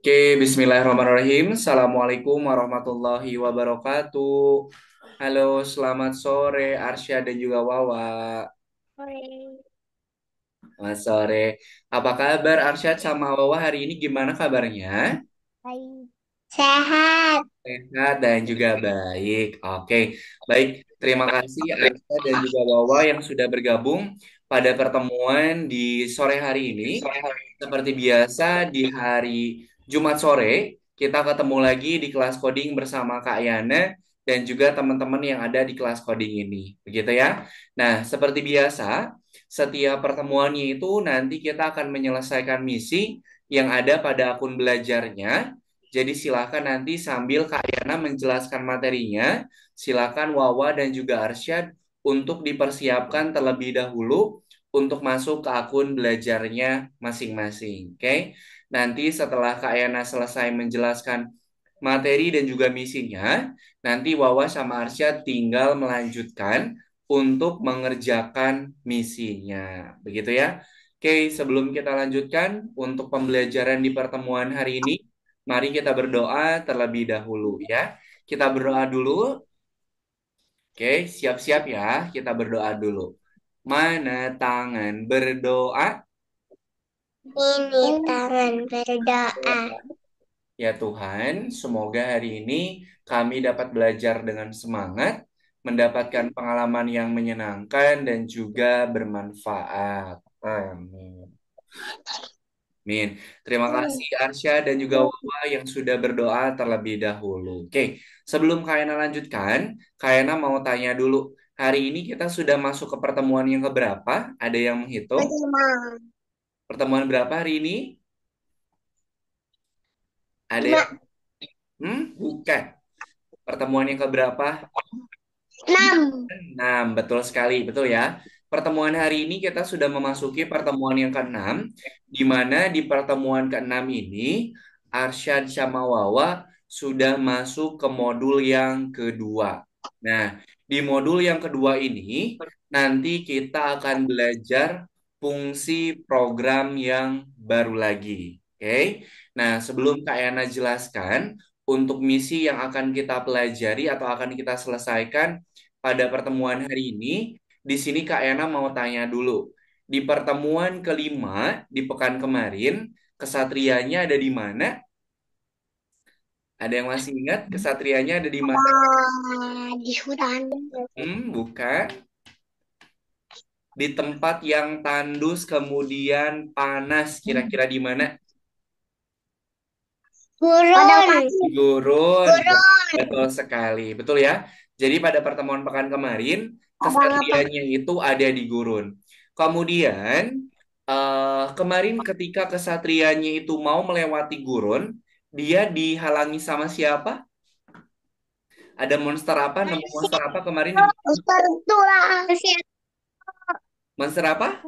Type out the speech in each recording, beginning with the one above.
Oke, bismillahirrahmanirrahim. Assalamualaikum warahmatullahi wabarakatuh. Halo, selamat sore Arsya dan juga Wawa. Oi. Selamat sore. Apa kabar Arsyad sama Wawa hari ini gimana kabarnya? Baik. Sehat. Sehat dan juga baik. Oke, baik. Terima kasih Arsyad dan juga Wawa yang sudah bergabung pada pertemuan di sore hari ini. Seperti biasa di hari Jumat sore, kita ketemu lagi di kelas coding bersama Kak Yana dan juga teman-teman yang ada di kelas coding ini. Begitu ya. Nah, seperti biasa, setiap pertemuannya itu nanti kita akan menyelesaikan misi yang ada pada akun belajarnya. Jadi silakan nanti sambil Kak Yana menjelaskan materinya, silakan Wawa dan juga Arsyad untuk dipersiapkan terlebih dahulu untuk masuk ke akun belajarnya masing-masing. Oke, nanti setelah Kak Yana selesai menjelaskan materi dan juga misinya, nanti Wawa sama Arsyad tinggal melanjutkan untuk mengerjakan misinya. Begitu ya. Oke, sebelum kita lanjutkan untuk pembelajaran di pertemuan hari ini, mari kita berdoa terlebih dahulu ya. Kita berdoa dulu. Oke, siap-siap ya. Kita berdoa dulu. Mana tangan berdoa? Ini tangan berdoa. Ya Tuhan, semoga hari ini kami dapat belajar dengan semangat, mendapatkan pengalaman yang menyenangkan dan juga bermanfaat. Amin. Amin. Terima kasih Arsya dan juga Wawa yang sudah berdoa terlebih dahulu. Oke, sebelum Kayana lanjutkan, Kayana mau tanya dulu. Hari ini kita sudah masuk ke pertemuan yang keberapa? Ada yang menghitung? Lima. Pertemuan berapa hari ini? Ada yang, Lima. bukan. Pertemuan yang keberapa? 6. Enam, betul sekali, betul ya. Pertemuan hari ini kita sudah memasuki pertemuan yang keenam, di mana di pertemuan keenam ini Arsyad sama Wawa sudah masuk ke modul yang kedua. Nah, di modul yang kedua ini nanti kita akan belajar fungsi program yang baru lagi. Oke. Nah, sebelum Kak Yana jelaskan untuk misi yang akan kita pelajari atau akan kita selesaikan pada pertemuan hari ini, di sini Kak Ena mau tanya dulu. Di pertemuan kelima di pekan kemarin, kesatrianya ada di mana? Ada yang masih ingat kesatrianya ada di mana? Di hutan. Bukan. Di tempat yang tandus kemudian panas, kira-kira di mana? Gurun. Di gurun. Gurun. Betul sekali. Betul ya. Jadi pada pertemuan pekan kemarin, Abang apa? kesatrianya itu ada di gurun. Kemudian, kemarin ketika kesatrianya itu mau melewati gurun, dia dihalangi sama siapa? Ada monster apa? Nemu Manusia. monster apa kemarin? Tertulah. Manusia. Monster apa?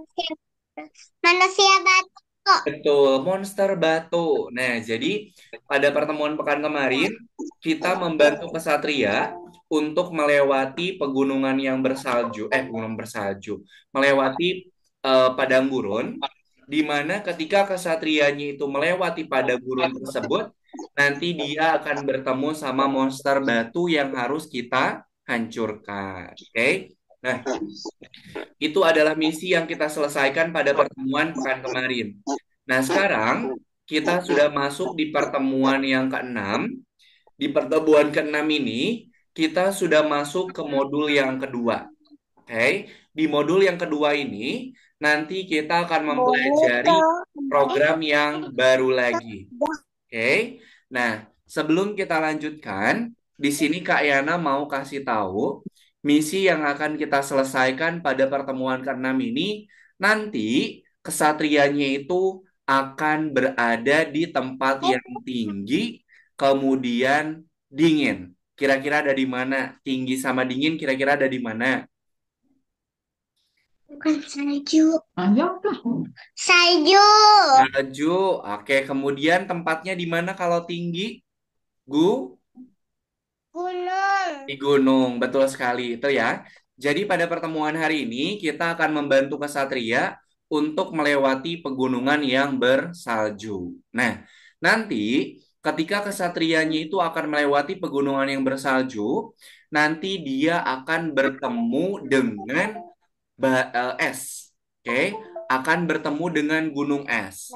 Manusia batu. Betul, monster batu. Nah, jadi pada pertemuan pekan kemarin, kita membantu kesatria untuk melewati pegunungan yang bersalju, pegunungan bersalju, melewati padang gurun, di mana ketika kesatrianya itu melewati padang gurun tersebut, nanti dia akan bertemu sama monster batu yang harus kita hancurkan. Oke? Nah, itu adalah misi yang kita selesaikan pada pertemuan pekan kemarin. Nah, sekarang kita sudah masuk di pertemuan yang keenam. Di pertemuan keenam ini, kita sudah masuk ke modul yang kedua. Oke, di modul yang kedua ini, nanti kita akan mempelajari Bonito. program yang baru lagi. Oke, nah sebelum kita lanjutkan, di sini Kak Yana mau kasih tahu misi yang akan kita selesaikan pada pertemuan keenam ini nanti kesatrianya itu akan berada di tempat yang tinggi, kemudian dingin. Kira-kira ada di mana? Tinggi sama dingin kira-kira ada di mana? Bukan salju. Salju. Salju. Oke, kemudian tempatnya di mana kalau tinggi? Gu? Gunung. Di gunung, betul sekali itu ya. Jadi pada pertemuan hari ini kita akan membantu kesatria untuk melewati pegunungan yang bersalju. Nah, Nanti ketika kesatrianya itu akan melewati pegunungan yang bersalju, nanti dia akan bertemu dengan es. Oke, akan bertemu dengan gunung es.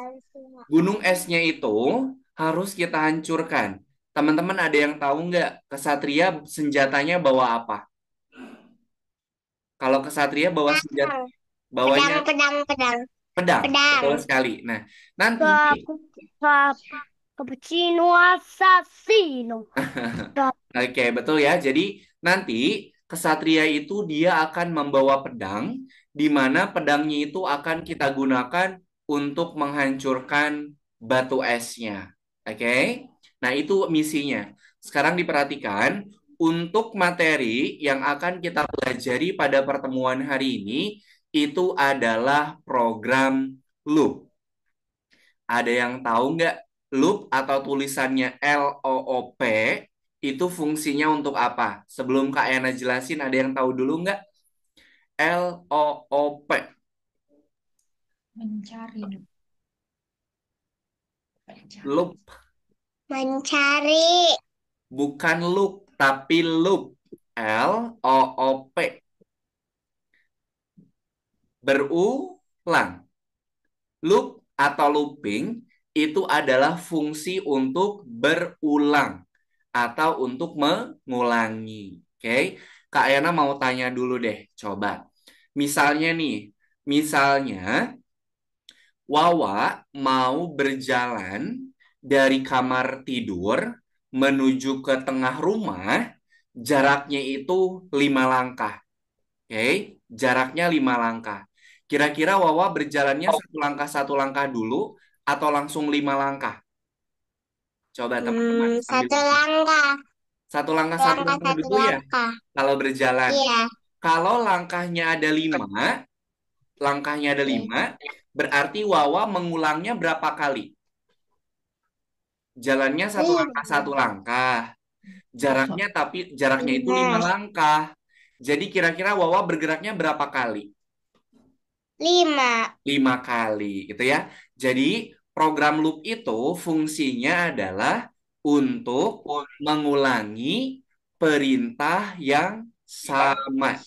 Gunung esnya itu harus kita hancurkan. Teman-teman ada yang tahu nggak kesatria senjatanya bawa apa? Kalau kesatria bawa senjata, Pedang, bawanya pedang, pedang, pedang, pedang. pedang. Betul sekali. Nah, nanti Cappuccino assassino. oke, betul ya. Jadi nanti kesatria itu dia akan membawa pedang, di mana pedangnya itu akan kita gunakan untuk menghancurkan batu esnya. Oke, nah itu misinya. Sekarang diperhatikan, untuk materi yang akan kita pelajari pada pertemuan hari ini, itu adalah program loop. Ada yang tahu nggak loop atau tulisannya LOOP itu fungsinya untuk apa? Sebelum Kak Yana jelasin, ada yang tahu dulu nggak? LOOP, Mencari, mencari. loop, Mencari. bukan loop, tapi loop. LOOP, berulang. Loop atau looping itu adalah fungsi untuk berulang atau untuk mengulangi. Oke, Kak Yana mau tanya dulu deh, coba. Misalnya nih, misalnya Wawa mau berjalan dari kamar tidur menuju ke tengah rumah, jaraknya itu 5 langkah. Oke, jaraknya 5 langkah. Kira-kira Wawa berjalannya satu langkah dulu atau langsung 5 langkah? Coba teman-teman sambil Satu langkah, satu langkah langkah satu dulu ya langkah. kalau berjalan. Iya. Kalau langkahnya ada lima, berarti Wawa mengulangnya berapa kali? Jalannya satu Lima, langkah. Jaraknya itu 5 lima, langkah. Jadi kira-kira Wawa bergeraknya berapa kali? lima. 5 kali gitu ya. Jadi program loop itu fungsinya adalah untuk mengulangi perintah yang sama.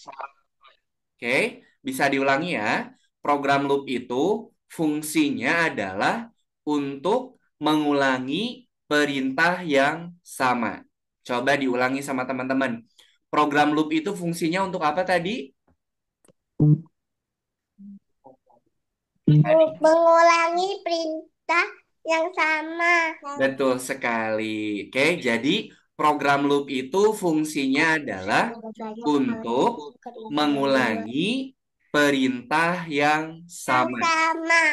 Oke, bisa diulangi ya. Program loop itu fungsinya adalah untuk mengulangi perintah yang sama. Coba diulangi sama teman-teman. Program loop itu fungsinya untuk apa tadi? Tadi. Mengulangi perintah yang sama. Betul sekali. Oke, jadi program loop itu fungsinya adalah untuk mengulangi perintah yang Yang sama. sama.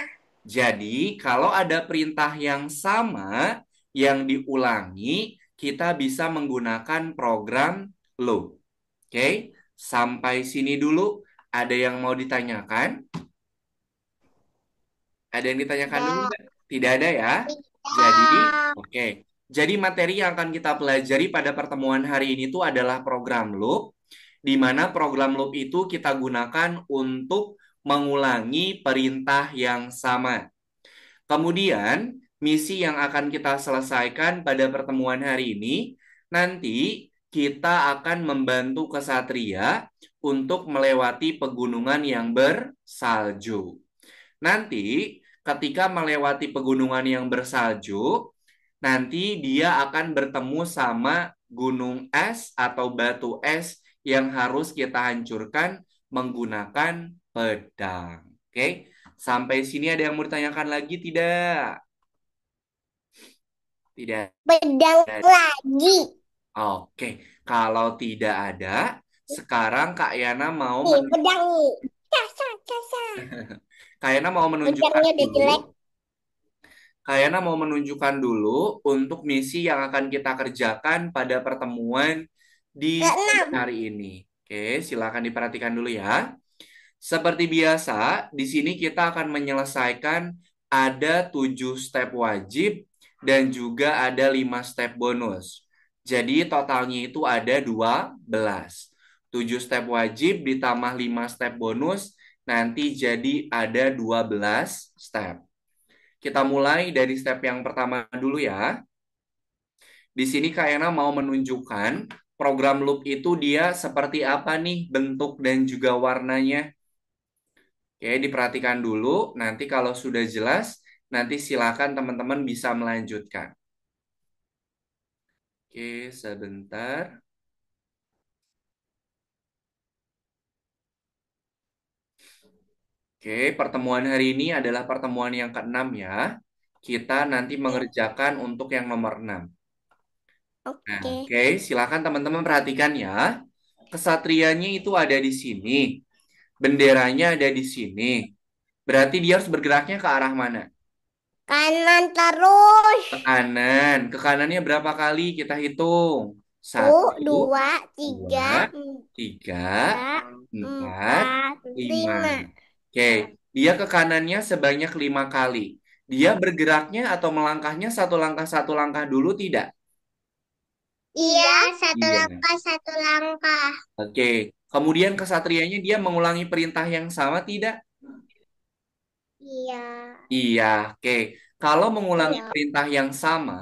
Jadi, kalau ada perintah yang sama yang diulangi, kita bisa menggunakan program loop. Oke, sampai sini dulu. Ada yang mau ditanyakan? Ada yang ditanyakan dulu Tidak. nggak? Tidak ada ya? Jadi, Tidak. oke. Jadi materi yang akan kita pelajari pada pertemuan hari ini itu adalah program loop, di mana program loop itu kita gunakan untuk mengulangi perintah yang sama. Kemudian, misi yang akan kita selesaikan pada pertemuan hari ini, nanti kita akan membantu kesatria untuk melewati pegunungan yang bersalju. Nanti, ketika melewati pegunungan yang bersalju, nanti dia akan bertemu sama gunung es atau batu es yang harus kita hancurkan menggunakan pedang. Oke? Sampai sini ada yang mau ditanyakan lagi? Tidak. Tidak. Pedang lagi. Oke, kalau tidak ada, sekarang Kak Yana mau Nih, pedang nih. Casa, casa. Kak Yana mau menunjukkan Pedangnya udah dulu. jelek. Kak Yana mau menunjukkan dulu untuk misi yang akan kita kerjakan pada pertemuan di Keenam. hari ini. Oke, silakan diperhatikan dulu ya. Seperti biasa, di sini kita akan menyelesaikan ada 7 step wajib dan juga ada 5 step bonus. Jadi totalnya itu ada 12. 7 step wajib ditambah 5 step bonus, nanti jadi ada 12 step. Kita mulai dari step yang pertama dulu ya. Di sini Kak Ena mau menunjukkan program loop itu dia seperti apa nih bentuk dan juga warnanya. Oke, diperhatikan dulu. Nanti kalau sudah jelas, nanti silakan teman-teman bisa melanjutkan. Oke, sebentar. Oke, pertemuan hari ini adalah pertemuan yang keenam ya. Kita nanti mengerjakan untuk yang nomor 6. Nah, Oke. oke, silakan teman-teman perhatikan ya. Kesatrianya itu ada di sini. Benderanya ada di sini. Berarti dia harus bergeraknya ke arah mana? Kanan terus. Ke kanan. Ke kanannya berapa kali kita hitung? Satu, Dua, dua, tiga, tiga, empat, empat, lima. lima. Oke, dia ke kanannya sebanyak 5 kali. Dia bergeraknya atau melangkahnya satu langkah dulu tidak? Iya, satu Iya. langkah, satu langkah. Oke, kemudian kesatrianya dia mengulangi perintah yang sama tidak? Iya. Iya, oke. Kalau mengulangi Iya. perintah yang sama,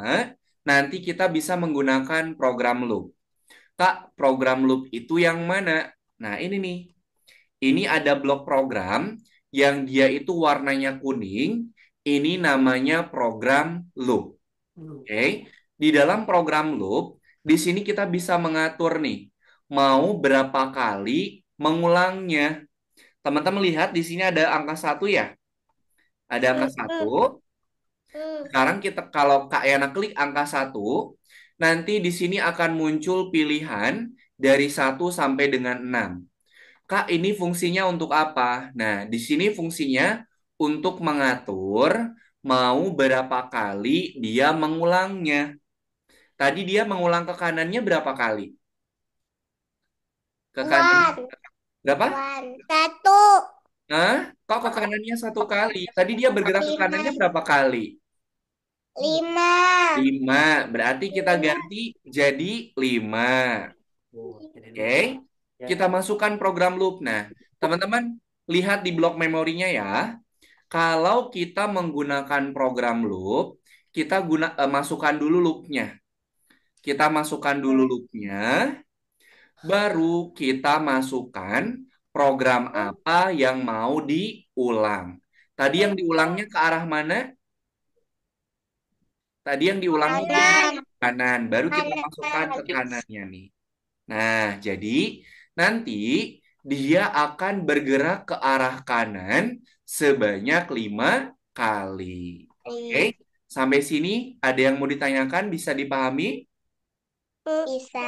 nanti kita bisa menggunakan program loop. Kak, program loop itu yang mana? Nah, ini nih. Ini ada blok program yang dia itu warnanya kuning. Ini namanya program loop. Oke. Di dalam program loop, di sini kita bisa mengatur nih, mau berapa kali mengulangnya. Teman-teman lihat di sini ada angka satu ya. Ada angka satu. Sekarang kita kalau Kak Yana klik angka satu, nanti di sini akan muncul pilihan dari 1 sampai dengan 6. Kak, ini fungsinya untuk apa? Nah, di sini fungsinya untuk mengatur mau berapa kali dia mengulangnya. Tadi dia mengulang ke kanannya berapa kali? Ke kanan One, berapa? satu, Hah? Kok ke kanannya 1 kali? Tadi dia bergerak ke lima, kanannya berapa kali? lima, 5. Berarti kita lima. ganti jadi 5. Oke. Kita masukkan program loop. Nah, teman-teman lihat di blok memorinya ya. Kalau kita menggunakan program loop, kita masukkan dulu loopnya. Kita masukkan dulu loopnya, baru kita masukkan program apa yang mau diulang. Tadi yang diulangnya ke arah mana? Tadi yang diulangnya dia ke Kanan, kanan, baru kita kanan, masukkan ke kanannya nih. Nah, jadi nanti dia akan bergerak ke arah kanan sebanyak 5 kali. Oke, sampai sini ada yang mau ditanyakan, bisa dipahami? bisa.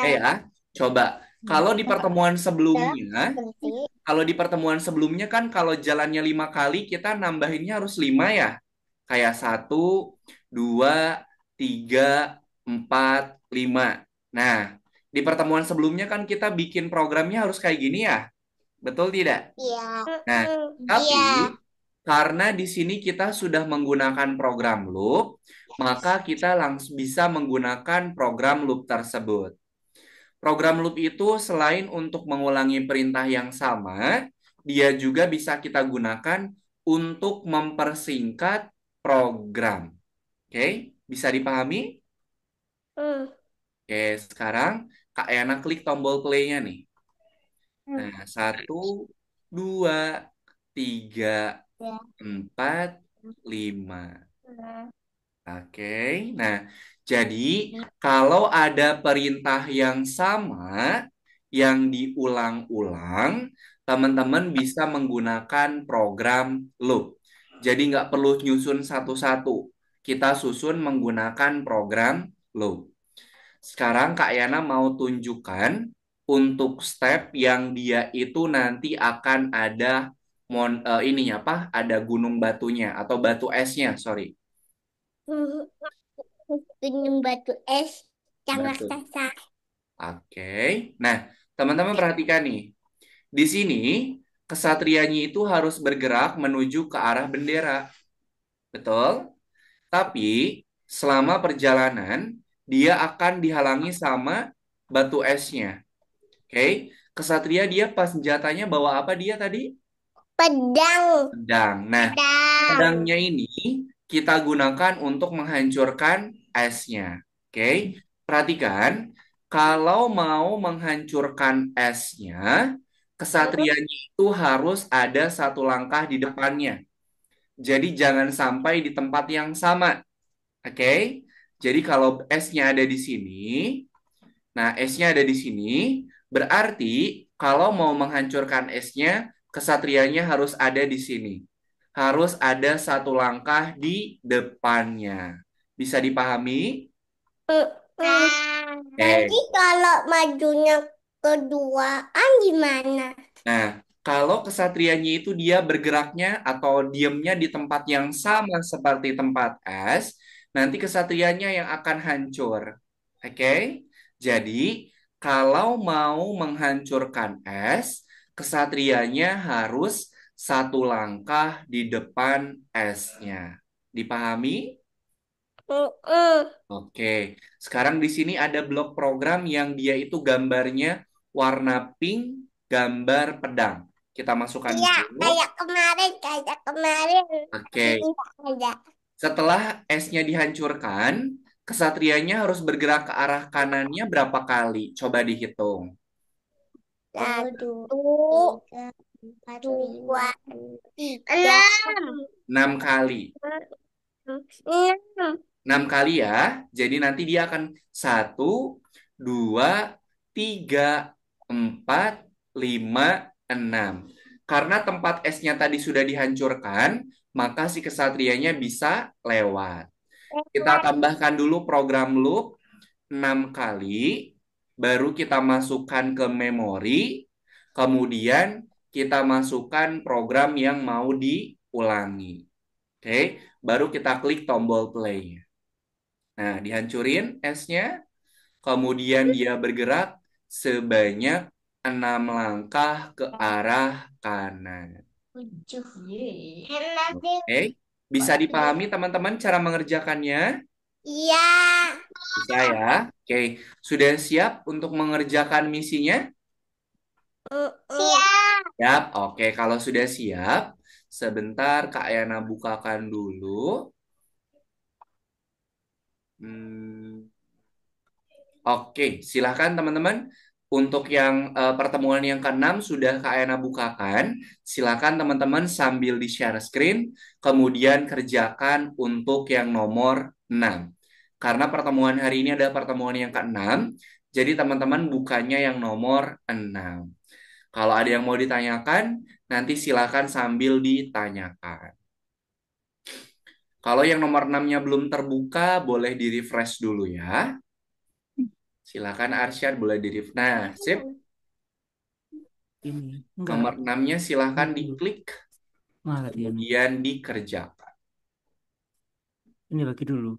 Ya, coba. Kalau di pertemuan Terus sebelumnya, berhenti. kan kalau jalannya 5 kali, kita nambahinnya harus 5 ya. Kayak 1, 2, 3, 4, 5. Nah, di pertemuan sebelumnya kan kita bikin programnya harus kayak gini ya. Betul tidak? Iya. Nah, tapi Iya. karena di sini kita sudah menggunakan program loop, maka kita langsung bisa menggunakan program loop tersebut. Program loop itu selain untuk mengulangi perintah yang sama, dia juga bisa kita gunakan untuk mempersingkat program. Oke, bisa dipahami? Hmm. Oke, sekarang Kak Yana klik tombol play-nya nih. Nah, 1, 2, 3, Ya. 4, 5. Oke, nah jadi kalau ada perintah yang sama yang diulang-ulang, teman-teman bisa menggunakan program loop. Jadi nggak perlu nyusun satu-satu. Kita susun menggunakan program loop. Sekarang Kak Yana mau tunjukkan untuk step yang dia itu nanti akan ada ininya apa? Ada gunung batunya atau batu esnya, sorry. Gunung batu es yang Betul. raksasa. Oke. Nah, teman-teman perhatikan nih. Di sini kesatrianya itu harus bergerak menuju ke arah bendera. Betul? Tapi selama perjalanan dia akan dihalangi sama batu esnya. Oke. Kesatria dia pas senjatanya bawa apa dia tadi? Pedang. Pedang. Nah, Pedang. Pedangnya ini kita gunakan untuk menghancurkan esnya. Oke, perhatikan, kalau mau menghancurkan esnya, kesatrianya itu harus ada satu langkah di depannya. Jadi jangan sampai di tempat yang sama. Oke, jadi kalau esnya ada di sini, nah esnya ada di sini, berarti kalau mau menghancurkan esnya, kesatrianya harus ada di sini. Harus ada satu langkah di depannya. Bisa dipahami? Nanti Oke. kalau majunya keduaan gimana? Nah, kalau kesatrianya itu dia bergeraknya atau diamnya di tempat yang sama seperti tempat es, nanti kesatrianya yang akan hancur. Oke? Jadi, kalau mau menghancurkan es, kesatrianya harus satu langkah di depan esnya. Dipahami? Mm-mm. Oke, sekarang di sini ada blok program yang dia itu gambarnya warna pink, gambar pedang. Kita masukkan Iya, dulu. kayak kemarin. Oke, Enggak ada. setelah esnya dihancurkan, kesatrianya harus bergerak ke arah kanannya berapa kali? Coba dihitung. Satu, tiga, empat, dua, tiga, enam. 6 kali. Enam. 6 kali ya. Jadi nanti dia akan satu, dua, tiga, empat, lima, enam. Karena tempat esnya tadi sudah dihancurkan, maka si kesatrianya bisa lewat. Kita tambahkan dulu program loop 6 kali, baru kita masukkan ke memori, kemudian kita masukkan program yang mau diulangi. Oke, baru kita klik tombol play. Nah, dihancurin esnya, kemudian dia bergerak sebanyak 6 langkah ke arah kanan. Tujuh. Nanti. Oke, bisa dipahami teman-teman cara mengerjakannya? Iya. Bisa ya? Oke, sudah siap untuk mengerjakan misinya? Siap. Siap. Oke, kalau sudah siap, sebentar Kak Yana bukakan dulu. Hmm. Oke, silahkan teman-teman. Untuk yang pertemuan yang keenam sudah Kak Ayana bukakan. Silakan teman-teman sambil di-share screen, kemudian kerjakan untuk yang nomor 6. Karena pertemuan hari ini adalah pertemuan yang keenam, jadi teman-teman bukannya yang nomor 6. Kalau ada yang mau ditanyakan, nanti silakan sambil ditanyakan. Kalau yang nomor 6-nya belum terbuka, boleh di-refresh dulu ya. Silakan Arsyad boleh di-refresh. Nah, sip. Ini enggak Nomor 6-nya silahkan dulu diklik, malah dia nih. kemudian dikerjakan. Ini bagi dulu.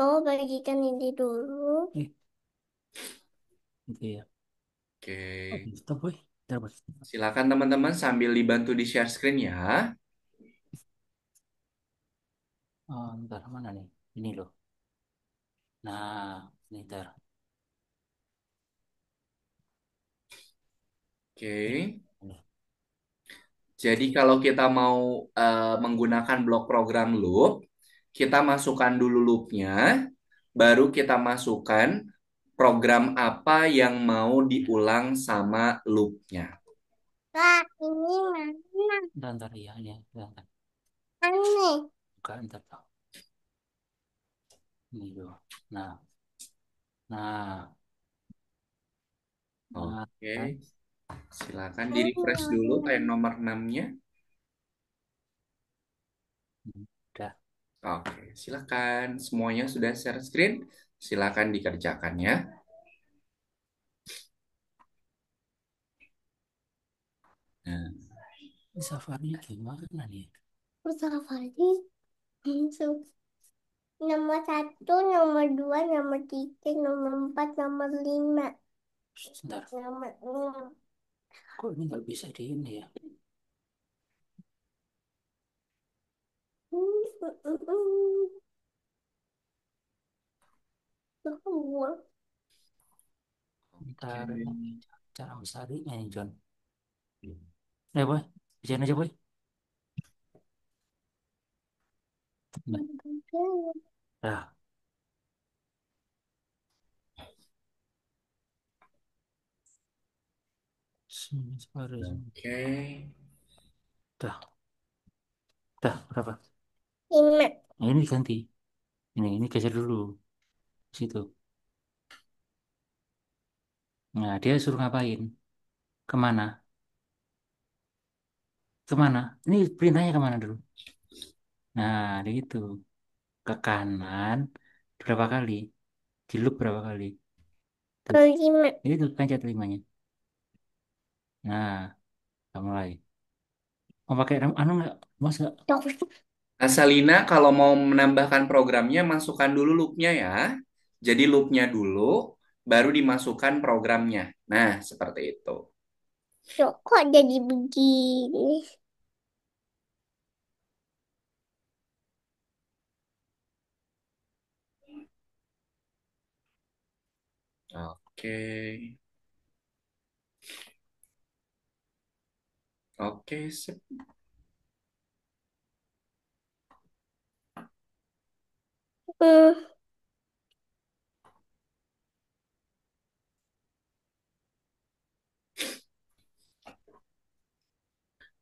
Oh, bagikan ini dulu. Eh, gitu ya. Oh, Oke, stop boy. Ntar, Boy. silakan teman-teman sambil dibantu di share screen ya. Oh, ntar mana nih? Ini loh. Nah, ini ntar. Oke, Ini. jadi kalau kita mau menggunakan blok program loop, kita masukkan dulu loopnya, baru kita masukkan program apa yang mau diulang sama loopnya. Wah, ini mana? Ntar ya. Ini. Ntar. Aneh. Buka ntar tau. Ini loh. Nah, nah, nah, Oke, kan? silakan Ini di-refresh dulu mana? kayak nomor 6-nya. Udah. Oke, silakan. Semuanya sudah share screen. Silakan dikerjakan ya. Nah, Ini safari gimana nih? Safari. Nomor satu, nomor dua, nomor tiga, nomor empat, nomor lima, Sebentar. nomor enam. Kok ini nggak bisa di ini ya? Dua. Ntar oke. ini cara besarnya nih John. Boy. Bicara aja boy. Nah, sini separuh sini. Oke. Dah, dah berapa? 5. Nah, ini ganti. Ini geser dulu. Situ. Nah, dia suruh ngapain? Kemana? Kemana? Ini perintahnya kemana dulu? Nah, di itu. Ke kanan. Berapa kali? Di loop berapa kali? Tuh. 5. Itu pencet limanya. Nah, kita mulai. Mau pakai anu nggak? Mas nggak? Asalina kalau mau menambahkan programnya, masukkan dulu loopnya ya. Jadi loopnya dulu, baru dimasukkan programnya. Nah, seperti itu. Kok jadi begini? Oke. Oke, sip. Hmm.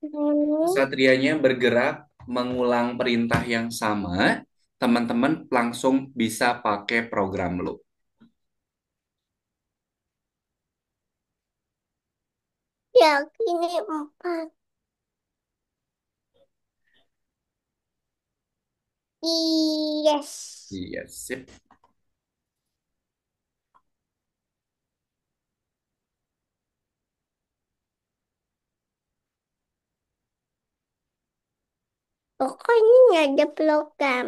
Lalu, Kesatrianya bergerak mengulang perintah yang sama. Teman-teman langsung bisa pakai program loop. ya ini 4. Yes. Iya, sip. Pokoknya nggak ada program.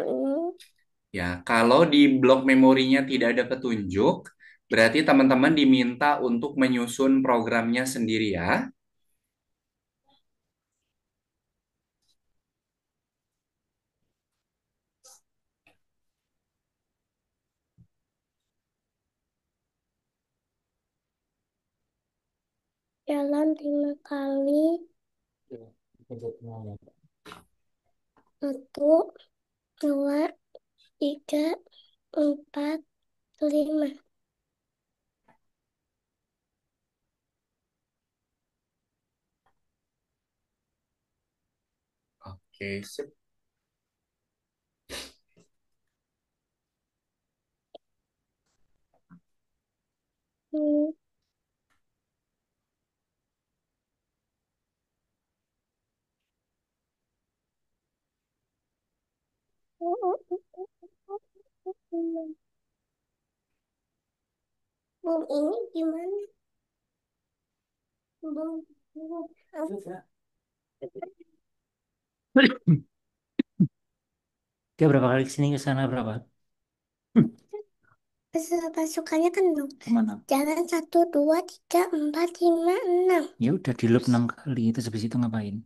Ya, kalau di blok memorinya tidak ada petunjuk, berarti teman-teman diminta untuk menyusun programnya sendiri ya. Jalan 5 kali. Pencet semuanya. 1, 2, 3, 4, 5. Oke, sip. Hmm. Bum ini gimana? Bum. Sudah. Dia berapa kali ke sini ke sana berapa? Hmm, Pasukannya kan dong. kemana? Jalan 1, 2, 3, 4, 5, 6. Ya udah di loop 6 kali. Terus habis itu ngapain?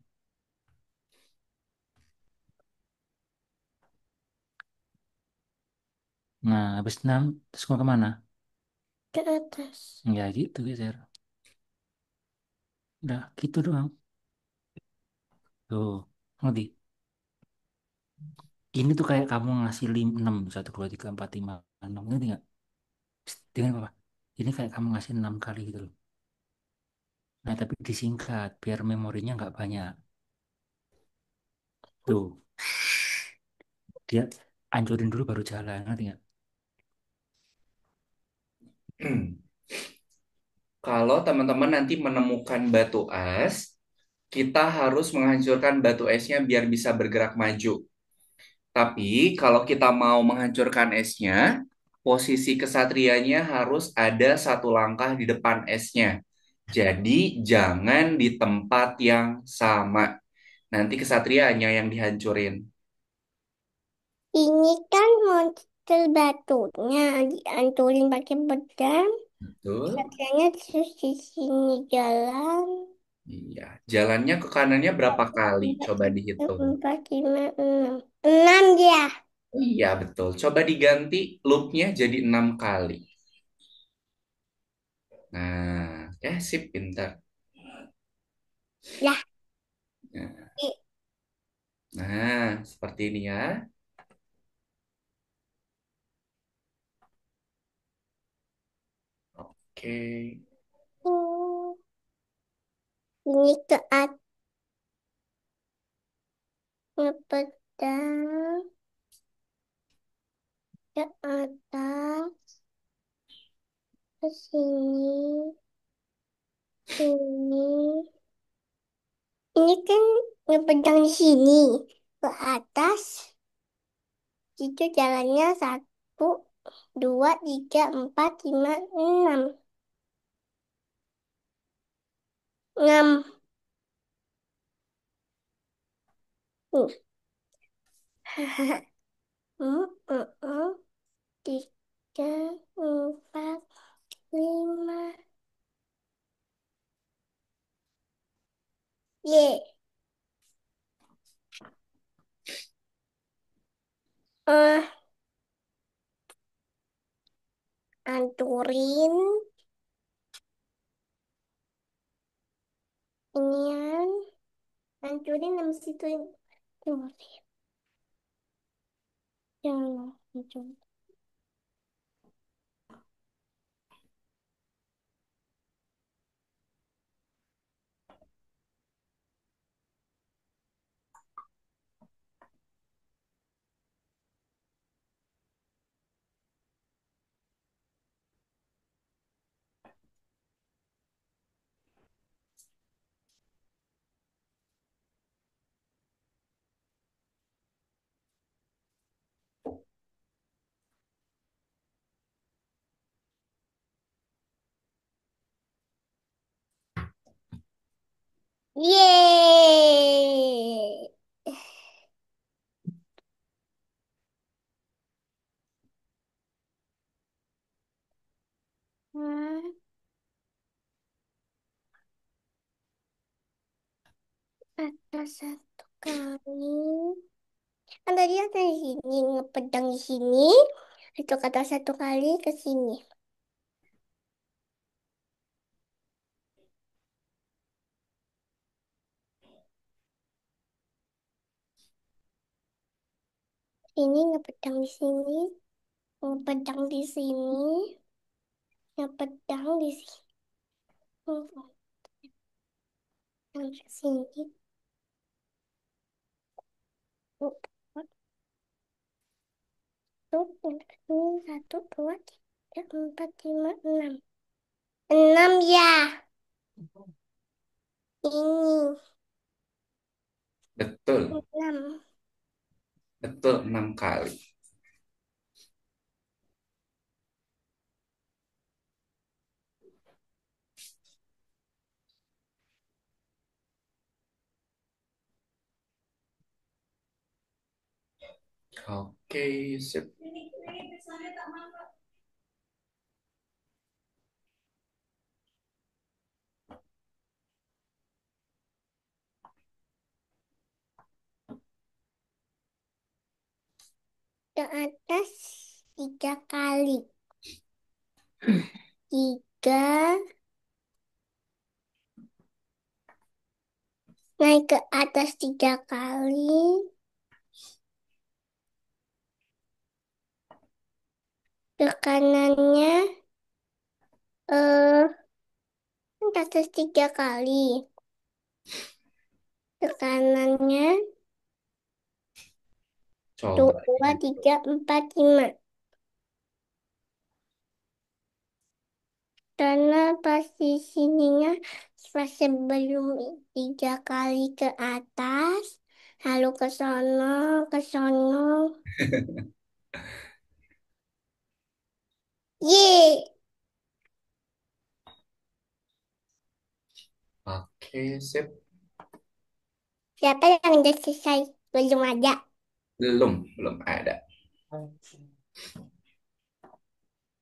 Nah, habis 6 terus mau kemana? Ke atas. Ya gitu geser. Udah gitu doang. Tuh, ngerti? Ini tuh kayak kamu ngasih 6, 1, 2, 3, 4, 5, 6. Ngerti nggak? Psst, dengan apa? Ini kayak kamu ngasih 6 kali gitu loh. Nah, tapi disingkat biar memorinya nggak banyak. Tuh, dia ancurin dulu baru jalan. Ngerti nggak? Kalau teman-teman nanti menemukan batu es, kita harus menghancurkan batu esnya biar bisa bergerak maju. Tapi kalau kita mau menghancurkan esnya, posisi kesatrianya harus ada satu langkah di depan esnya. Jadi jangan di tempat yang sama. Nanti kesatrianya yang dihancurin. Ini kan monster batunya dihancurin pakai pedang. Betul. Katanya terus di sini jalan. Iya. Jalannya ke kanannya berapa kali? Empat, Coba tiga, dihitung. 4, 5, 6. 6 ya. Iya, betul. Coba diganti loopnya jadi 6 kali. Nah, sip, pintar. Lah. Nah, seperti ini ya. Hmm, ini ke atas pedang ke atas ke sini ini kan ngepedang di sini ke atas itu jalannya satu dua tiga empat lima enam enam. Hmm. Tiga empat lima ye eh anturin inian anturin habis itu timur yang hancur. Yeay. Nah, atas satu kali. Kan tadi ada di sini, ngepedang di sini. Itu kata satu kali ke sini. Ini ngepedang di sini, ngepedang di sini, ngepedang di sini, ngepedang di sini. Satu, ini satu, dua, tiga, empat, lima, enam. Enam ya. Ini Betul, enam. betul 6 kali. Oke, sip. Ke atas tiga kali. Tiga. Naik ke atas tiga kali. Ke kanannya. Eh, ke atas tiga kali. Ke kanannya. Coba Dua, dihitung. tiga, empat, lima. Karena posisinya pas sebelum tiga kali ke atas, lalu ke sono. Ye, Oke, sip. siapa yang udah selesai? Belum ada. Belum ada.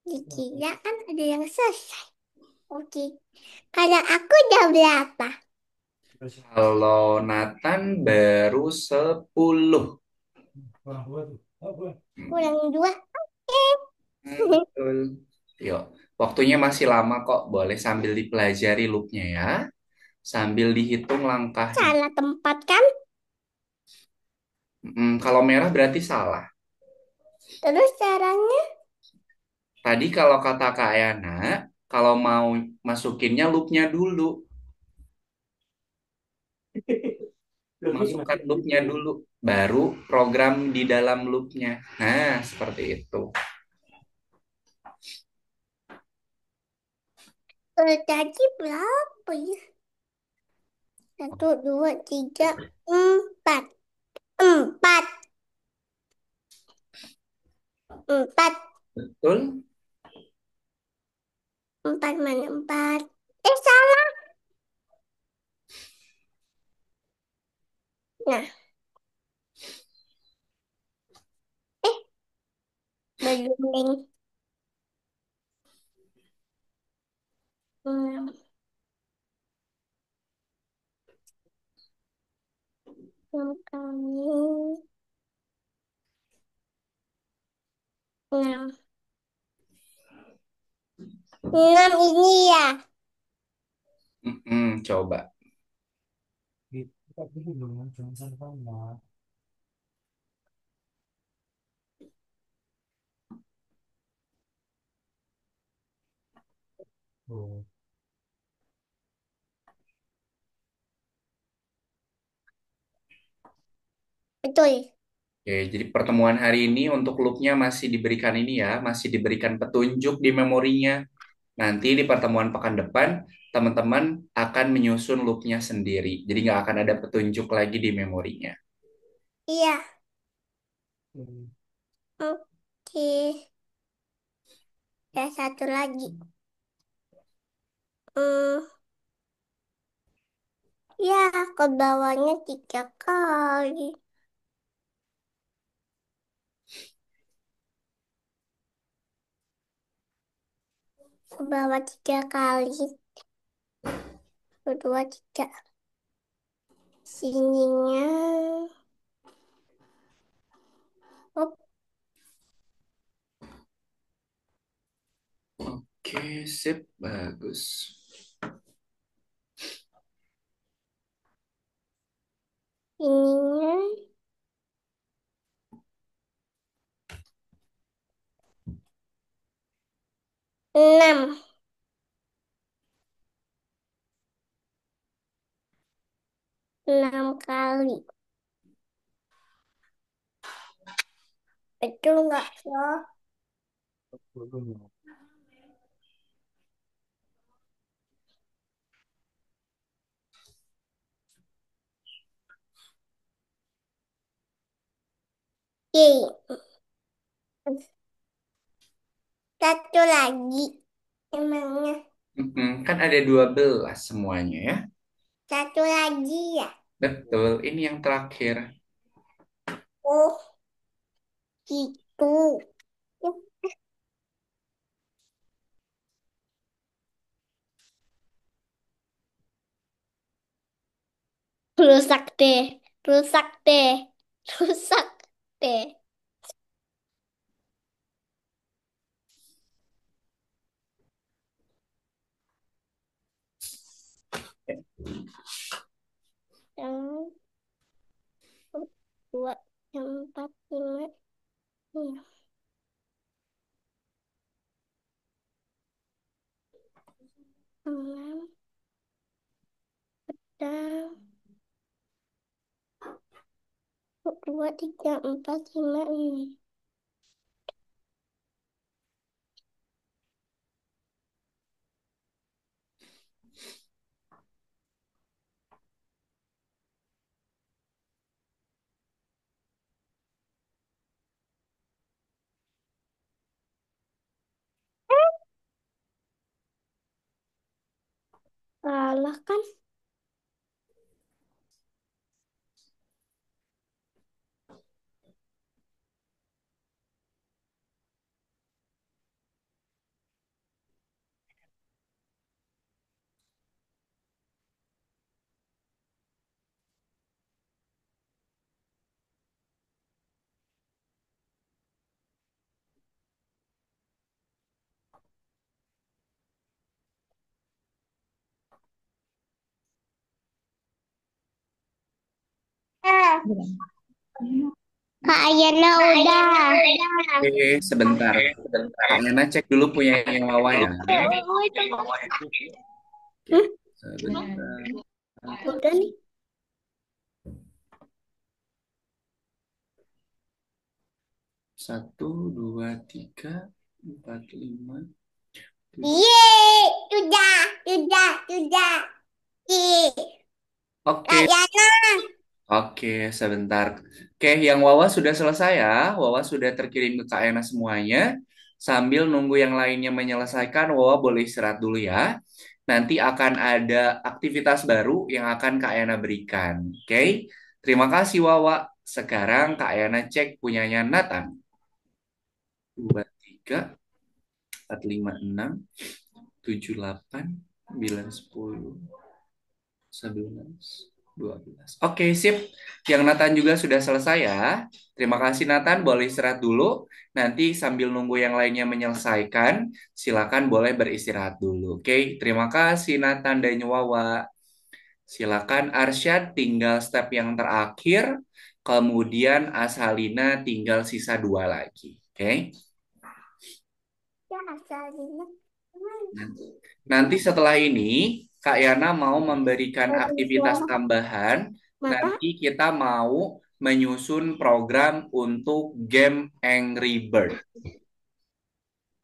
Dikira kan ada yang selesai. Oke. Kalau aku udah berapa? Kalau Nathan baru 10. Hmm, Kurang dua. Eh, betul. Yuk, waktunya masih lama kok. Boleh sambil dipelajari loopnya ya. Sambil dihitung langkahnya. salah tempat kan? Kalau merah berarti salah. Terus caranya? Tadi kalau kata Kak Ayana, kalau mau masukinnya loopnya dulu, masukkan loopnya dulu, baru program di dalam loopnya. Nah, seperti itu. Tadi berapa ya? Satu, dua, tiga, empat. Empat. Empat. Betul? Empat mana empat? Salah. Nah, eh, belum, Neng. Enam. Enam kali. Enam. Enam ini ya. Coba. Betul. Oke, jadi pertemuan hari ini untuk loopnya masih diberikan ini ya, masih diberikan petunjuk di memorinya. Nanti di pertemuan pekan depan, teman-teman akan menyusun loopnya sendiri. Jadi nggak akan ada petunjuk lagi di memorinya. Iya. Oke. Ya, satu lagi. Hmm, ya, ke bawahnya tiga kali. Ke bawah tiga kali. Kedua, tiga. Sininya. Oh, Oke, sip, bagus. ininya. Enam. Enam kali. Betul nggak, so? Oke. Satu lagi. Emangnya. Kan ada 12 semuanya ya. Satu lagi ya. Betul, ini yang terakhir. Oh, gitu. Rusak deh. Rusak deh. Rusak deh. Yang dua, yang empat, lima, enam, dan dua, tiga, empat, lima, enam. Salah kan? Kak Ayana udah. Oke, sebentar. Kak Yana cek dulu punya yang Wawa ya. Oke, Hmm? sebentar. Udah nih. Satu, dua, tiga, empat, lima, tujuh. Yeay, sudah. Yeay, Kak Oke, Yana. oke, sebentar. Oke, yang Wawa sudah selesai ya. Wawa sudah terkirim ke Kak Yana semuanya. Sambil nunggu yang lainnya menyelesaikan, Wawa boleh istirahat dulu ya. Nanti akan ada aktivitas baru yang akan Kak Yana berikan. Oke, terima kasih Wawa. Sekarang Kak Yana cek punyanya Nathan. 2, 3, 4, 5, 6, 7, 8, 9, 10. 11, 12. Oke, sip. Yang Nathan juga sudah selesai ya. Terima kasih Nathan, boleh istirahat dulu. Nanti sambil nunggu yang lainnya menyelesaikan, silakan boleh beristirahat dulu. Oke, terima kasih Nathan dan Wawa. Silakan Arsyad tinggal step yang terakhir, kemudian Ashalina tinggal sisa dua lagi. Oke. Ya, asalnya. Nanti setelah ini, Kak Yana mau memberikan Ada aktivitas suara tambahan. mata. Nanti kita mau menyusun program untuk game Angry Bird.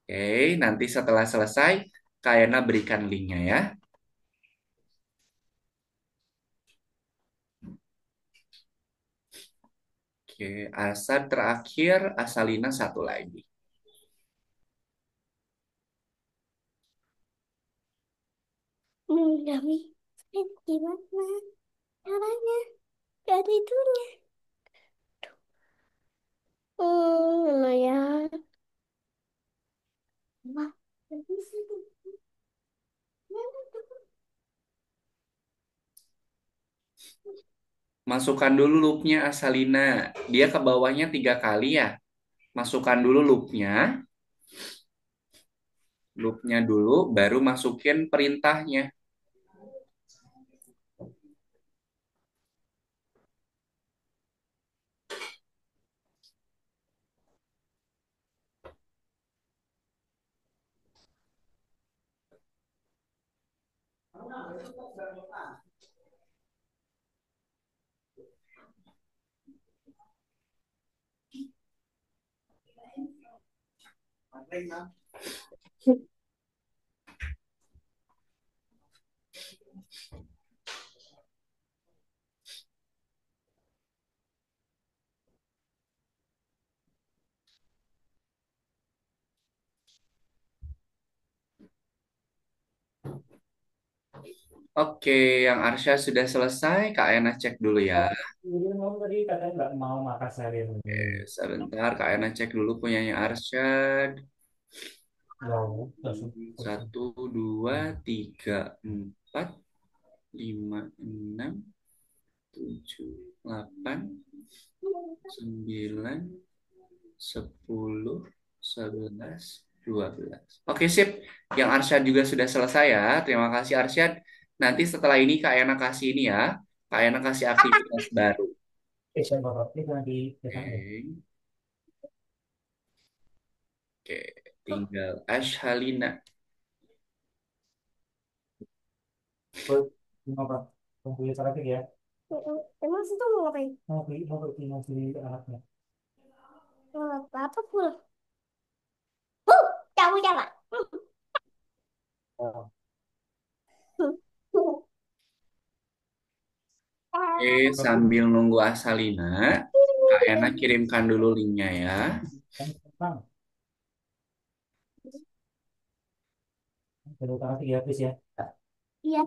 Oke, nanti setelah selesai, Kak Yana berikan linknya ya. Oke, Asad terakhir, Asalina satu lagi. Mendami. Gimana caranya? Dari itunya. Lumayan. Wah, tapi sih. Masukkan dulu loopnya Asalina. Dia ke bawahnya 3 kali ya. Masukkan dulu loopnya. Loopnya dulu, baru masukin perintahnya. Oke, yang Arsya sudah selesai. Kak Ena cek dulu ya. Jadi kamu tadi katanya nggak mau makan seharian ini. Sebentar, Kak Ena cek dulu punyanya Arsyad. Mau, langsung. Satu, dua, tiga, empat, lima, enam, tujuh, delapan, sembilan, sepuluh, sebelas, 12. Oke, sip. Yang Arsyad juga sudah selesai ya. Terima kasih Arsyad. Nanti setelah ini Kak Ena kasih ini ya. Kak Ena kasih aktivitas baru. Siapa Bapak? Ini lagi datang ya? Oke, oke. Tinggal Ashalina. Oh, mau apa? Mau beli terakhir ya? Emang situ mau ngapain? Mau beli anaknya. Mau apa pula? Kamu siapa? Oh. Oke, sambil nunggu Asalina, Kak Ena kirimkan dulu linknya ya. Bang, baru terakhir ya, please ya. Iya.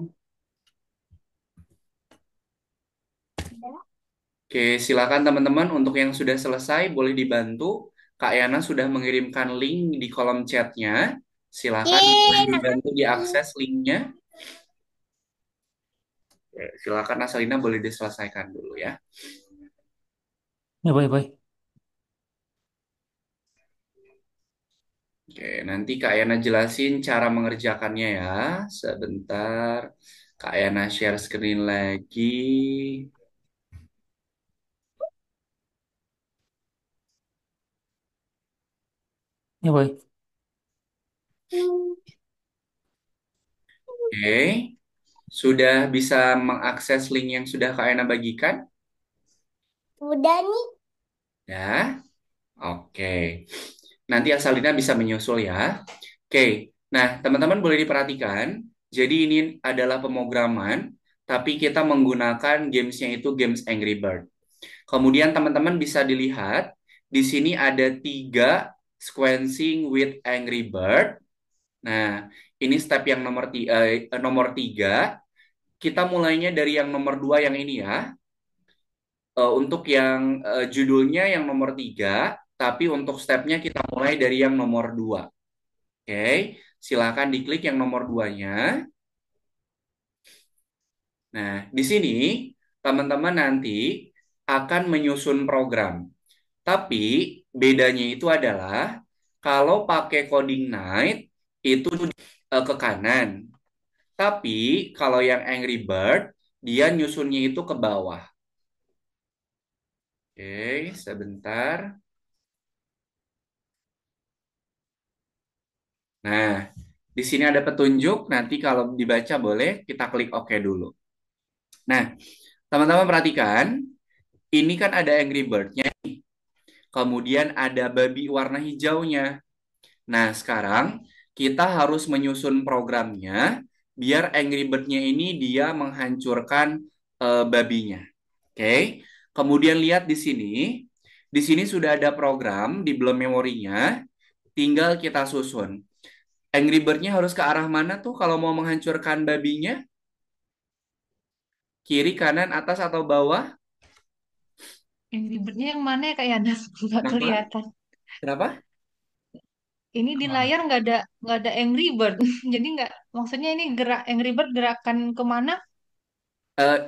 Oke, silakan teman-teman untuk yang sudah selesai boleh dibantu. Kak Yana sudah mengirimkan link di kolom chatnya. Silakan boleh Yeay, dibantu makasih. diakses linknya. Oke, silakan Asalina boleh diselesaikan dulu ya. Ya, baik. Oke, nanti Kak Yana jelasin cara mengerjakannya ya. Sebentar, Kak Yana share screen lagi. Ya, boy. Hmm, Oke, sudah bisa mengakses link yang sudah Kak Ena bagikan? udah nih. Ya, oke. Nanti Asalina bisa menyusul ya. Oke, nah teman-teman boleh diperhatikan. Jadi ini adalah pemrograman, tapi kita menggunakan gamesnya itu games Angry Bird. Kemudian teman-teman bisa dilihat, di sini ada 3 sequencing with Angry Bird. Nah, ini step yang nomor 3. Kita mulainya dari yang nomor 2 yang ini ya. Untuk yang judulnya yang nomor 3, tapi untuk stepnya kita mulai dari yang nomor 2. Oke, silakan diklik yang nomor 2-nya. Nah, di sini teman-teman nanti akan menyusun program. Tapi bedanya itu adalah kalau pakai coding night itu ke kanan. Tapi kalau yang Angry Bird dia nyusunnya itu ke bawah. Oke, sebentar. Nah, di sini ada petunjuk. Nanti kalau dibaca boleh kita klik OK dulu. Nah, teman-teman perhatikan, ini kan ada Angry Bird-nya. Kemudian ada babi warna hijaunya. Nah, sekarang kita harus menyusun programnya biar Angry Bird-nya ini dia menghancurkan babinya. Oke. Kemudian lihat di sini. Di sini sudah ada program di belum memorinya. Tinggal kita susun. Angry Bird-nya harus ke arah mana tuh kalau mau menghancurkan babinya? Kiri, kanan, atas, atau bawah? Yang ribetnya yang mana ya kayak ada nggak Kenapa? kelihatan. Kenapa? Ini di layar nggak ada Angry Bird. Jadi nggak maksudnya ini gerak Angry Bird gerakan kemana?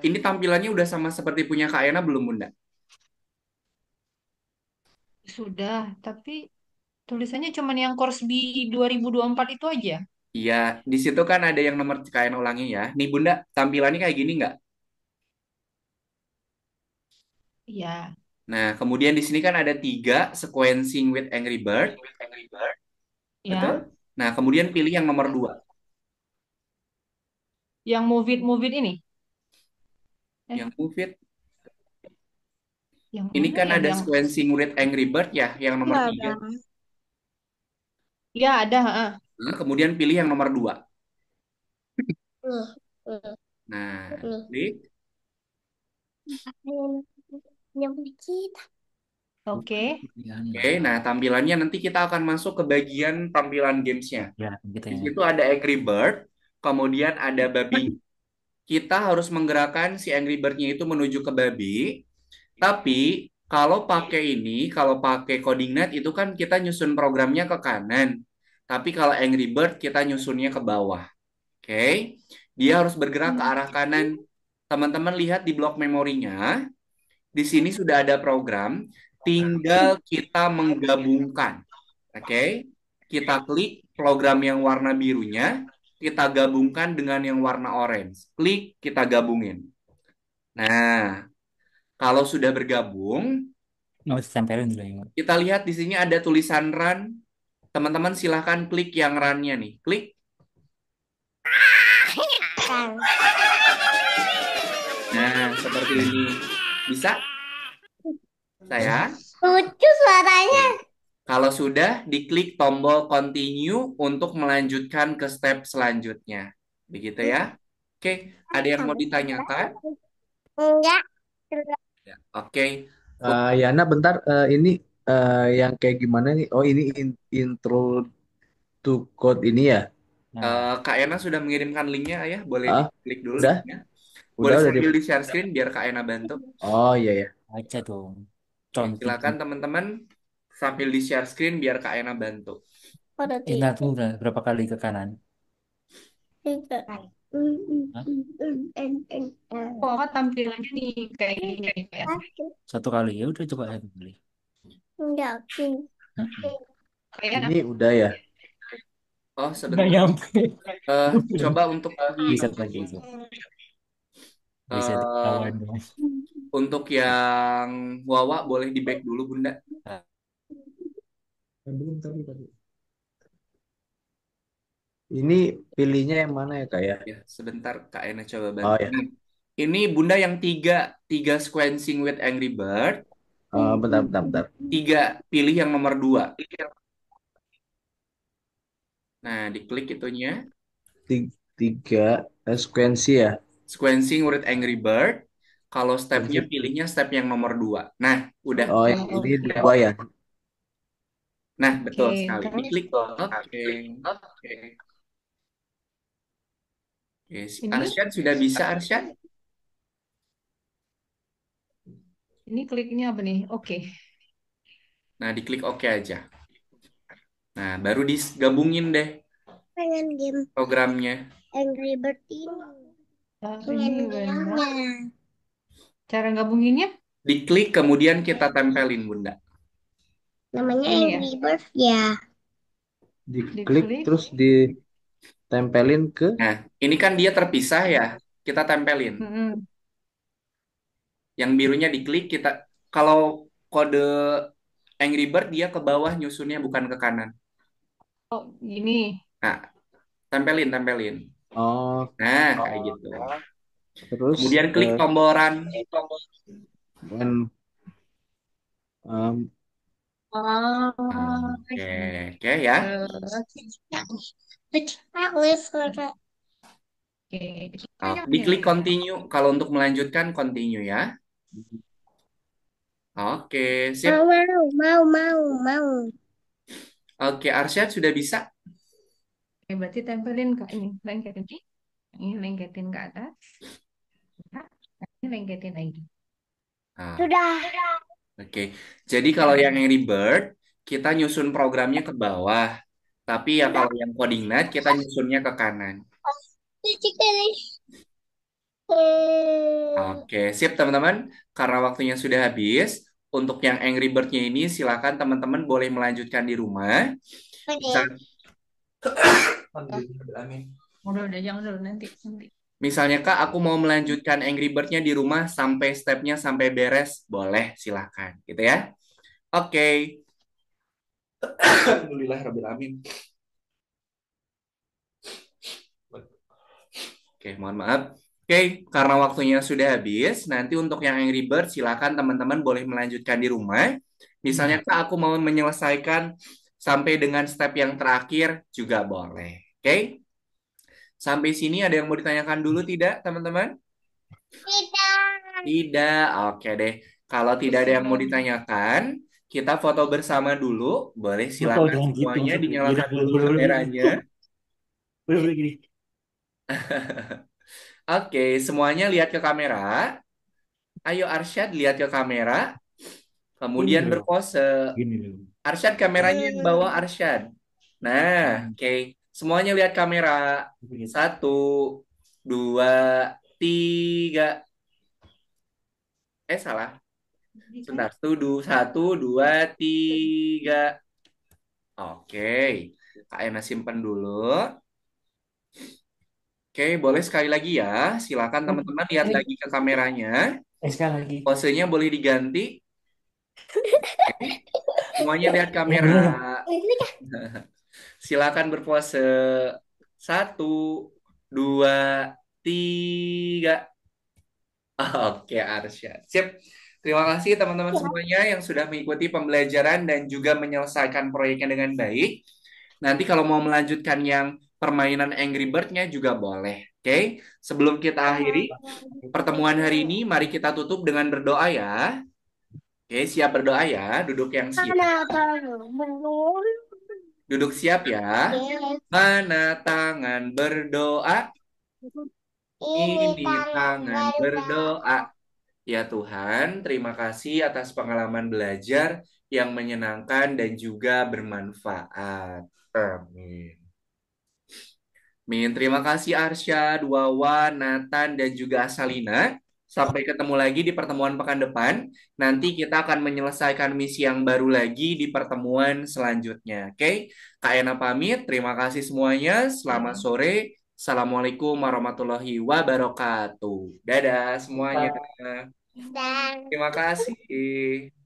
Ini tampilannya udah sama seperti punya Kak Ena belum, Bunda? Sudah, tapi tulisannya cuma yang course B 2024 itu aja. Iya, di situ kan ada yang nomor Kak Ena ulangi ya. Nih Bunda, tampilannya kayak gini nggak? Iya. Nah, kemudian di sini kan ada 3 sequencing with Angry Bird, betul? Ya, Nah, kemudian pilih yang nomor 2. yang move it ini. Yang Eh, move it. yang Ini mana kan ya? ada Yang sequencing with Angry Bird ya, yang nomor Iya, 3. Bang. ya ada, heeh. Nah, kemudian pilih yang nomor 2. Nih, nih, Nah, nih. klik. Yang yang kita. Oke. Ya, ini Oke, ya. nah tampilannya nanti kita akan masuk ke bagian tampilan gamesnya. Ya, kita Di ya. situ ada Angry Bird, kemudian ada babi. Kita harus menggerakkan si Angry Bird-nya itu menuju ke babi. Tapi kalau pakai coding net itu kan kita nyusun programnya ke kanan. Tapi kalau Angry Bird kita nyusunnya ke bawah. Oke. Dia harus bergerak ke arah kanan. Teman-teman lihat di blok memorinya, di sini sudah ada program, tinggal kita menggabungkan. Oke. Kita klik program yang warna birunya, kita gabungkan dengan yang warna orange. Klik, kita gabungin. Nah, kalau sudah bergabung, Oh, tempelin dulu ya. kita lihat di sini ada tulisan run. Teman-teman silahkan klik yang run-nya nih. Klik. Kan. Nah, seperti ini. Bisa? Saya? Lucu suaranya. Kalau sudah, diklik tombol continue untuk melanjutkan ke step selanjutnya. Begitu ya. Oke, ada yang mau ditanyakan? Enggak. Ya. Oke. Yana bentar ini yang kayak gimana nih? Oh ini intro to code ini ya? Nah, Kak Ena sudah mengirimkan linknya ya. Boleh Ah diklik dulu udah linknya. Boleh udah di. sambil di share screen biar Kak Ena bantu. Oh iya ya. aja dong. Oke, Contoh. silakan teman-teman sambil di share screen biar Kak Ena bantu. Pada Nah, tiga. tuh udah berapa kali ke kanan? Tiga. Hah? Oh, kan tampilannya nih kayak gini ya, kayak. Satu kali ya udah coba satu kali. Enggak. Hah? Kayak Ini udah ya. Oh, Nggak sebentar. nyampe. Coba untuk Bisa lagi itu. Bisa eh, ketahuan dong. untuk yang Wawa boleh di back dulu, Bunda. Nah, Belum tadi. Ini pilihnya yang mana ya kak ya? Ya, sebentar Kak Ena coba bantu. Oh ya, Ini Bunda yang tiga sequencing with Angry Bird. bentar, bentar, bentar. Tiga, pilih yang nomor dua. Nah, diklik itunya. Tiga sekuensi ya. Sequencing with Angry Bird. Kalau stepnya, Sekuensi. pilihnya step yang nomor dua. Nah, udah. Oh Oh, yang ini oke. dua ya. Nah, Oke, betul sekali. terus Diklik. Oke. Oke, ini Arsyad sudah bisa, Arsyad? ini kliknya apa nih? Oke. Nah, diklik oke aja. Nah, baru digabungin deh Pengen game programnya. Angry Bird ini. Pengen Ini benar. gamenya. Cara gabunginnya Diklik, kemudian kita tempelin, Bunda. Namanya ini ya. Angry Bird ya. Diklik Diklik. terus ditempelin ke. Nah, ini kan dia terpisah ya. Kita tempelin. Mm-mm. Yang birunya diklik, kita kalau kode Angry Bird dia ke bawah nyusunnya bukan ke kanan. Oh, ini. Nah, tempelin. Oh, Nah, kayak gitu. terus Kemudian klik tombol run. dan em, Ah, Oke, oke ya. Oke. oke. Diklik continue. Kalau untuk melanjutkan continue ya. Oke, sip. Mau. Oke, Arsyad sudah bisa. Oke, berarti tempelin ke ini, lengketin. Ini lengketin ke atas. Nah, ini lengketin lagi. Nah, Sudah. oke. Jadi kalau yang Angry Bird, kita nyusun programnya ke bawah. Tapi ya kalau yang coding night, kita nyusunnya ke kanan. Oke, sip teman-teman. Karena waktunya sudah habis, untuk yang Angry Bird-nya ini silakan teman-teman boleh melanjutkan di rumah. Misal, Udah, jangan dulu nanti. misalnya Kak, aku mau melanjutkan Angry Bird-nya di rumah sampai stepnya sampai beres, boleh silakan, gitu ya. Oke. Alhamdulillah Rabbil Alamin. Oke, mohon maaf. Oke, karena waktunya sudah habis, nanti untuk yang Angry Bird silakan teman-teman boleh melanjutkan di rumah. Misalnya Kak, aku mau menyelesaikan sampai dengan step yang terakhir juga boleh. Oke? Sampai sini ada yang mau ditanyakan dulu tidak, teman-teman? Tidak. Tidak. Oke deh. Kalau tidak ada yang mau ditanyakan, kita foto bersama dulu. Boleh Foto silakan jangan gitu semuanya maksudnya. Gila, dinyalakan boleh, dulu boleh, boleh, kameranya. boleh, boleh gini. Oke, semuanya lihat ke kamera. Ayo Arsyad lihat ke kamera, Ini kemudian loh, berpose. gini loh. Arsyad kameranya yang bawa Arsyad. Nah, oke. Semuanya lihat kamera. Satu, dua, tiga. Salah. Sebentar. Satu, dua, tiga. Oke. Kak Ena simpen dulu. Oke, boleh sekali lagi ya. Silakan teman-teman lihat lagi ke kameranya. Sekali lagi. Posenya boleh diganti. Semuanya lihat Yang kamera. bener. Silakan berpose. Satu, dua, tiga. Oke, Arsya. Sip. Terima kasih teman-teman semuanya yang sudah mengikuti pembelajaran dan juga menyelesaikan proyeknya dengan baik. Nanti kalau mau melanjutkan yang permainan Angry Bird-nya juga boleh. Oke, sebelum kita akhiri pertemuan hari ini, mari kita tutup dengan berdoa ya. Oke, siap berdoa ya. Duduk yang siap. Belum. Duduk siap ya. Mana tangan berdoa? Ini Ini tangan tangan berdoa. berdoa. Ya Tuhan, terima kasih atas pengalaman belajar yang menyenangkan dan juga bermanfaat. Amin. Min, terima kasih Arsyad, Wawan, Nathan, dan juga Asalina. Sampai ketemu lagi di pertemuan pekan depan. Nanti kita akan menyelesaikan misi yang baru lagi di pertemuan selanjutnya. Oke, Kak Ena pamit. Terima kasih semuanya. Selamat sore. Assalamualaikum warahmatullahi wabarakatuh. Dadah semuanya. Dan Terima kasih.